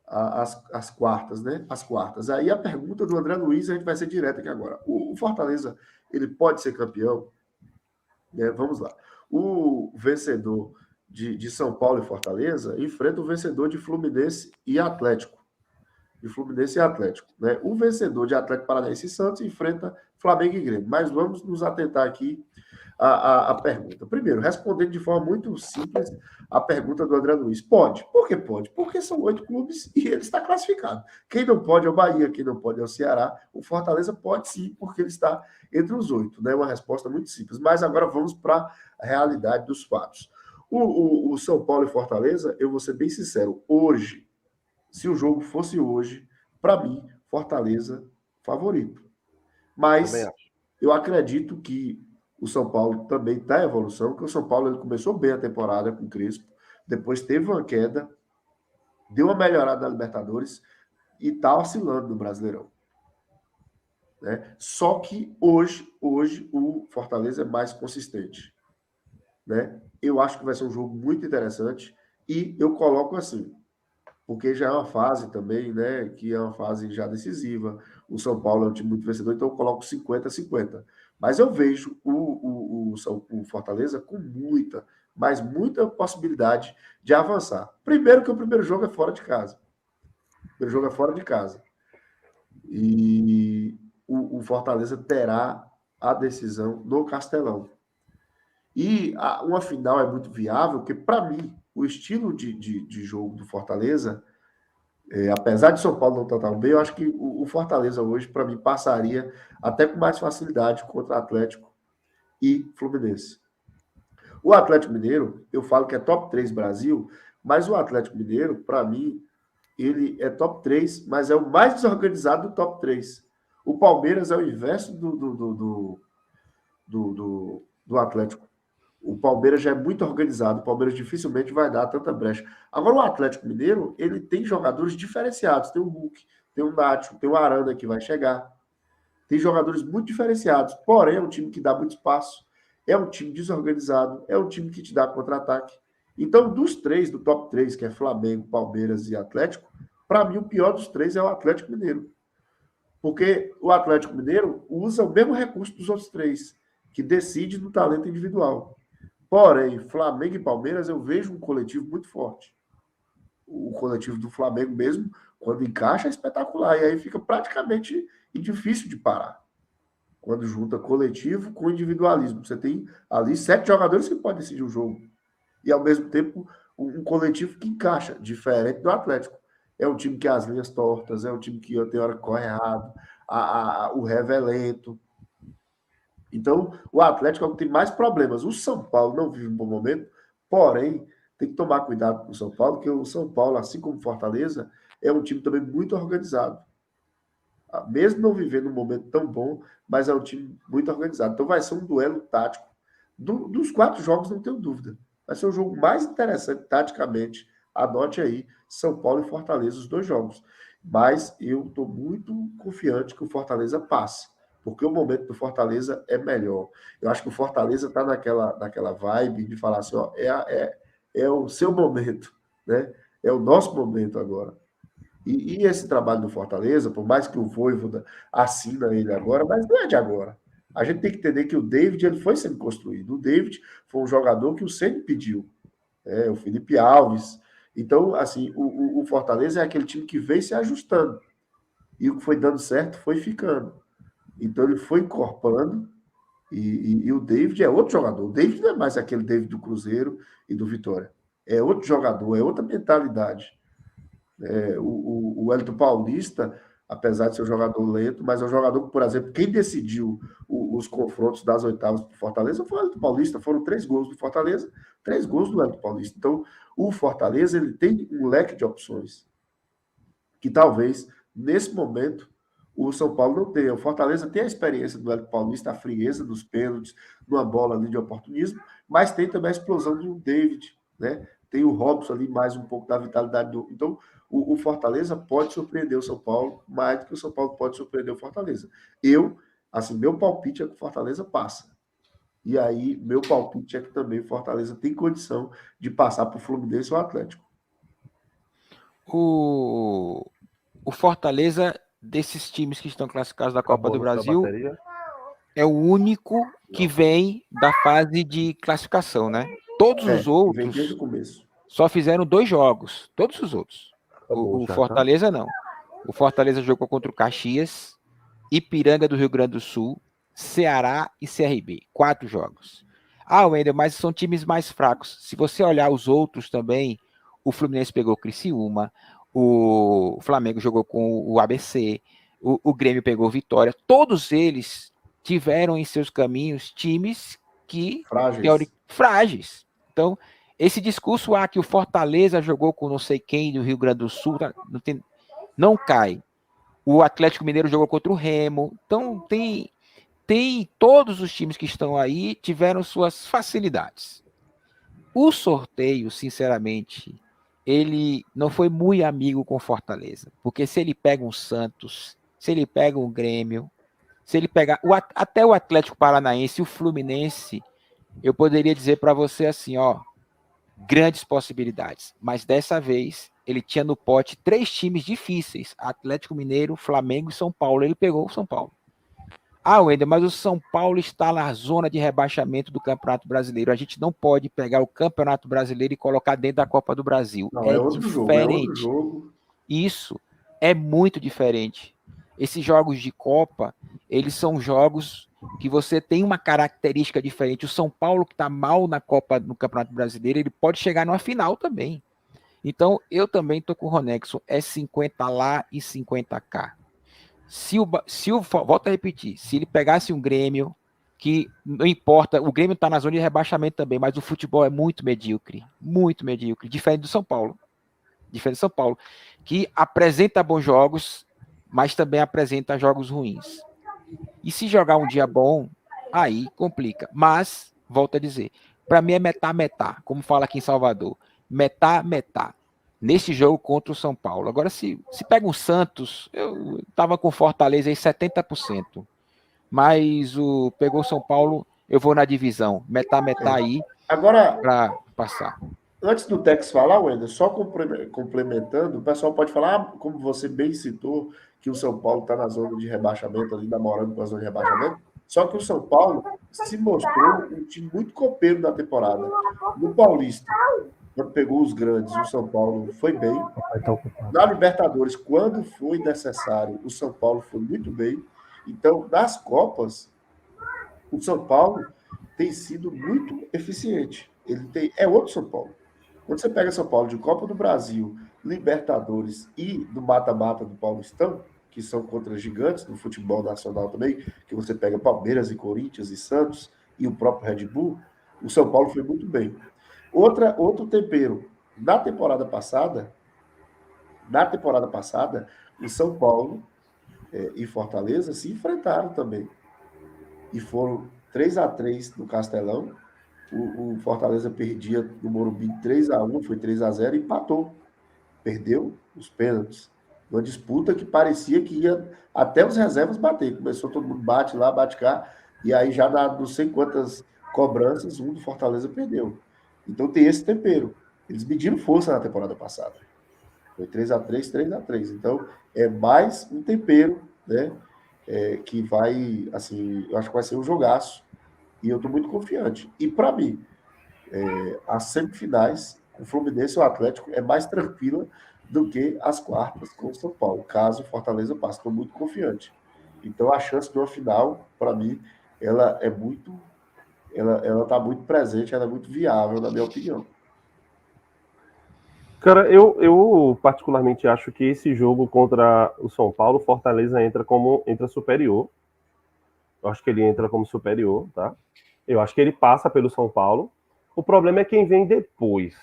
as quartas, né? As quartas. Aí a pergunta do André Luiz, a gente vai ser direto aqui agora. O Fortaleza, ele pode ser campeão? Né? Vamos lá. O vencedor de São Paulo e Fortaleza enfrenta o vencedor de Fluminense e Atlético. De Fluminense e Atlético. Né? O vencedor de Atlético Paranaense e Santos enfrenta Flamengo e Grêmio. Mas vamos nos atentar aqui à pergunta. Primeiro, respondendo de forma muito simples a pergunta do André Luiz. Pode. Por que pode? Porque são 8 clubes e ele está classificado. Quem não pode é o Bahia, quem não pode é o Ceará. O Fortaleza pode sim, porque ele está entre os 8. Né? Uma resposta muito simples. Mas agora vamos para a realidade dos fatos. O São Paulo e Fortaleza, eu vou ser bem sincero, hoje, se o jogo fosse hoje, para mim, Fortaleza favorito. Mas eu acredito que o São Paulo também está em evolução, porque o São Paulo ele começou bem a temporada com o Crespo, depois teve uma queda, deu uma melhorada na Libertadores e está oscilando no Brasileirão. Né? Só que hoje o Fortaleza é mais consistente. Né? Eu acho que vai ser um jogo muito interessante e eu coloco assim, porque já é uma fase também, né, que é uma fase já decisiva. O São Paulo é um time muito vencedor, então eu coloco 50-50. Mas eu vejo o Fortaleza com muita, mas muita possibilidade de avançar. Primeiro que o primeiro jogo é fora de casa. O primeiro jogo é fora de casa. E o Fortaleza terá a decisão no Castelão. E uma final é muito viável, porque, para mim, o estilo de jogo do Fortaleza, apesar de São Paulo não estar tão bem, eu acho que o Fortaleza hoje, para mim, passaria até com mais facilidade contra Atlético e Fluminense. O Atlético Mineiro, eu falo que é top 3 Brasil, mas o Atlético Mineiro, para mim, ele é top 3, mas é o mais desorganizado do top 3. O Palmeiras é o inverso do Atlético. O Palmeiras já é muito organizado, o Palmeiras dificilmente vai dar tanta brecha. Agora, o Atlético Mineiro, ele tem jogadores diferenciados. Tem o Hulk, tem o Nacho, tem o Arana que vai chegar. Tem jogadores muito diferenciados. Porém, é um time que dá muito espaço. É um time desorganizado. É um time que te dá contra-ataque. Então, dos três, do top 3, que é Flamengo, Palmeiras e Atlético, para mim, o pior dos três é o Atlético Mineiro. Porque o Atlético Mineiro usa o mesmo recurso dos outros três, que decide no talento individual. Porém, Flamengo e Palmeiras, eu vejo um coletivo muito forte. O coletivo do Flamengo mesmo, quando encaixa, é espetacular. E aí fica praticamente difícil de parar. Quando junta coletivo com individualismo. Você tem ali 7 jogadores que podem decidir o jogo. E, ao mesmo tempo, um coletivo que encaixa, diferente do Atlético. É um time que as linhas tortas, é um time que tem hora que corre errado, o revo é lento. Então, o Atlético é o que tem mais problemas. O São Paulo não vive um bom momento, porém, tem que tomar cuidado com o São Paulo, porque o São Paulo, assim como o Fortaleza, é um time também muito organizado. Mesmo não vivendo um momento tão bom, mas é um time muito organizado. Então, vai ser um duelo tático. Dos 4 jogos, não tenho dúvida. Vai ser o jogo mais interessante taticamente. Anote aí, São Paulo e Fortaleza, os 2 jogos. Mas eu estou muito confiante que o Fortaleza passe, porque o momento do Fortaleza é melhor. Eu acho que o Fortaleza está naquela vibe de falar assim, ó, é o seu momento, né? É o nosso momento agora. E esse trabalho do Fortaleza, por mais que o Vojvoda assina ele agora, mas não é de agora. A gente tem que entender que o David ele foi sendo construído. O David foi um jogador que o Ceni pediu. O Felipe Alves. Então, assim, o Fortaleza é aquele time que vem se ajustando. E o que foi dando certo foi ficando. Então, ele foi incorporando. E o David é outro jogador. O David não é mais aquele David do Cruzeiro e do Vitória. É outro jogador, é outra mentalidade. O Wellington Paulista, apesar de ser um jogador lento, mas é um jogador que, por exemplo, quem decidiu os confrontos das oitavas do Fortaleza foi o Wellington Paulista. Foram 3 gols do Fortaleza, 3 gols do Wellington Paulista. Então, o Fortaleza ele tem um leque de opções que talvez, nesse momento, o São Paulo não tenha. O Fortaleza tem a experiência do Wellington Paulista, a frieza dos pênaltis, numa bola ali de oportunismo, mas tem também a explosão do David, né? Tem o Robson ali, mais um pouco da vitalidade do... Então, o Fortaleza pode surpreender o São Paulo mais do que o São Paulo pode surpreender o Fortaleza. Meu palpite é que o Fortaleza passa. E aí, meu palpite é que também o Fortaleza tem condição de passar para o Fluminense ou Atlético. o Fortaleza, desses times que estão classificados da Copa do Brasil, bateria. é o único que vem da fase de classificação, né? Todos os Vem desde outros o começo. só fizeram 2 jogos. Todos os outros. Acabou O já, Fortaleza não. O Fortaleza jogou contra o Caxias, Ipiranga do Rio Grande do Sul, Ceará e CRB. 4 jogos. Ah, Wender, mas são times mais fracos. Se você olhar os outros também, o Fluminense pegou o Criciúma, o Flamengo jogou com o ABC, o Grêmio pegou Vitória. Todos eles tiveram em seus caminhos times que frágeis. Então, esse discurso que o Fortaleza jogou com não sei quem do Rio Grande do Sul, não cai. O Atlético Mineiro jogou contra o Remo. Então, tem todos os times que estão aí tiveram suas facilidades. O sorteio, sinceramente, ele não foi muito amigo com Fortaleza, porque se ele pega um Santos, se ele pega um Grêmio, se ele pegar até o Atlético Paranaense, o Fluminense, eu poderia dizer para você assim, ó, grandes possibilidades, mas dessa vez ele tinha no pote 3 times difíceis, Atlético Mineiro, Flamengo e São Paulo. Ele pegou o São Paulo. Wender, mas o São Paulo está na zona de rebaixamento do Campeonato Brasileiro. A gente não pode pegar o Campeonato Brasileiro e colocar dentro da Copa do Brasil. Não, é outro jogo, é outro jogo. Isso é muito diferente. Esses jogos de Copa, eles são jogos que você tem uma característica diferente. O São Paulo, que está mal na Copa, no Campeonato Brasileiro, ele pode chegar numa final também. Então, eu também estou com o Ronexon. É 50 lá e 50 cá. Volto a repetir, se ele pegasse um Grêmio, que não importa, o Grêmio está na zona de rebaixamento também, mas o futebol é muito medíocre, diferente do São Paulo. Diferente do São Paulo, que apresenta bons jogos, mas também apresenta jogos ruins. E se jogar um dia bom, aí complica. Mas, volto a dizer, para mim é metá-metá, como fala aqui em Salvador. Metá-metá. Nesse jogo contra o São Paulo. Agora, se pega um Santos, eu estava com Fortaleza aí 70%. Mas pegou o São Paulo, eu vou na divisão. Metá-metá aí para passar. Antes do Tex falar, Wender, só complementando, o pessoal pode falar, como você bem citou, que o São Paulo está na zona de rebaixamento, ali namorando com a zona de rebaixamento. Só que o São Paulo se mostrou um time muito copeiro da temporada. No Paulista, quando pegou os grandes, o São Paulo foi bem. Na Libertadores, quando foi necessário, o São Paulo foi muito bem. Então, nas Copas, o São Paulo tem sido muito eficiente. É outro São Paulo. Quando você pega São Paulo de Copa do Brasil, Libertadores e do mata-mata do Paulistão, que são contra gigantes do futebol nacional também, que você pega Palmeiras e Corinthians e Santos e o próprio Red Bull, o São Paulo foi muito bem. Outro tempero. Na temporada passada, o São Paulo e Fortaleza se enfrentaram também. E foram 3-3 no Castelão. O Fortaleza perdia no Morumbi 3-1, foi 3-0 e empatou. Perdeu os pênaltis. Uma disputa que parecia que ia até os reservas bater. Começou todo mundo bate lá, bate cá. E aí já não sei quantas cobranças, um do Fortaleza perdeu. Então tem esse tempero. Eles mediram força na temporada passada. Foi 3-3, 3-3. Então é mais um tempero, né? Que vai, assim, eu acho que vai ser um jogaço. E eu estou muito confiante. E para mim, as semifinais, o Fluminense e o Atlético é mais tranquila do que as quartas com o São Paulo, caso o Fortaleza passe. Estou muito confiante. Então a chance de uma final, para mim, ela é muito. Ela está muito presente, ela é muito viável, na minha opinião. Cara, eu particularmente acho que esse jogo contra o São Paulo, Fortaleza entra superior. Eu acho que ele entra como superior, tá? Eu acho que ele passa pelo São Paulo. O problema é quem vem depois.